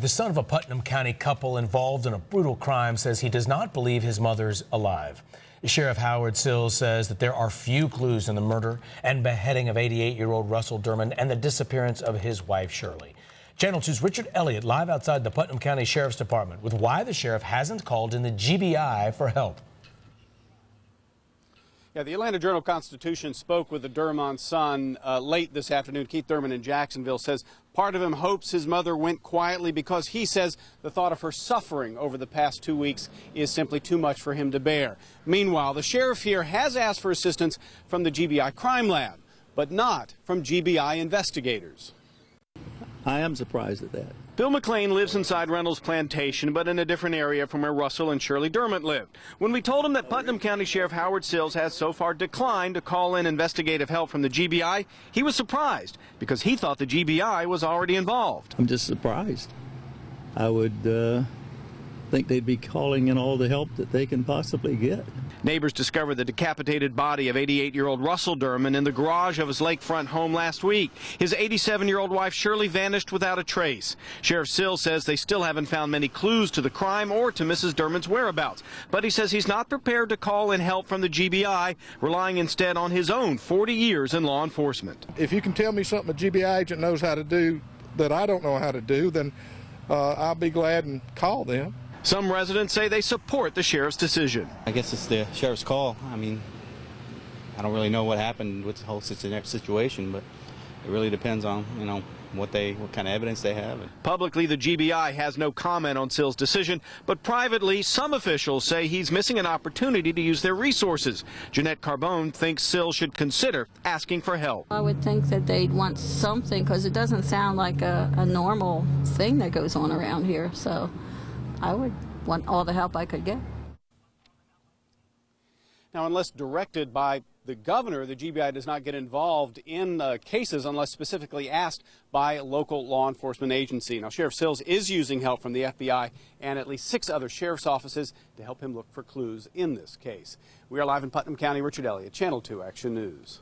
The son of a Putnam County couple involved in a brutal crime says he does not believe his mother's alive. Sheriff Howard Sills says that there are few clues in the murder and beheading of 88-year-old Russell Dermond and the disappearance of his wife, Shirley. Channel 2's Richard Elliot live outside the Putnam County Sheriff's Department with why the sheriff hasn't called in the GBI for help. Yeah, the Atlanta Journal-Constitution spoke with the Dermond son late this afternoon. Keith Dermond in Jacksonville says part of him hopes his mother went quietly because he says the thought of her suffering over the past 2 weeks is simply too much for him to bear. Meanwhile, the sheriff here has asked for assistance from the GBI crime lab, but not from GBI investigators. I am surprised at that. Bill McLean lives inside Reynolds Plantation, but in a different area from where Russell and Shirley Dermond lived. When we told him that Putnam County Sheriff Howard Sills has so far declined to call in investigative help from the GBI, he was surprised because he thought the GBI was already involved. I'm just surprised. I would think they'd be calling in all the help that they can possibly get. Neighbors discovered the decapitated body of 88-year-old Russell Dermond in the garage of his lakefront home last week. His 87-year-old wife Shirley vanished without a trace. Sheriff Sills says they still haven't found many clues to the crime or to Mrs. Dermond's whereabouts. But he says he's not prepared to call in help from the GBI, relying instead on his own 40 years in law enforcement. If you can tell me something a GBI agent knows how to do that I don't know how to do, then I'll be glad and call them. Some residents say they support the sheriff's decision. I guess it's the sheriff's call. I mean, I don't really know what happened with the whole situation, but it really depends on, what kind of evidence they have. Publicly, the GBI has no comment on Sills' decision, but privately, some officials say he's missing an opportunity to use their resources. Jeanette Carbone thinks Sills should consider asking for help. I would think that they'd want something because it doesn't sound like a normal thing that goes on around here. So I would want all the help I could get. Now, unless directed by the governor, the GBI does not get involved in cases unless specifically asked by a local law enforcement agency. Now, Sheriff Sills is using help from the FBI and at least 6 other sheriff's offices to help him look for clues in this case. We are live in Putnam County. Richard Elliot, Channel 2 Action News.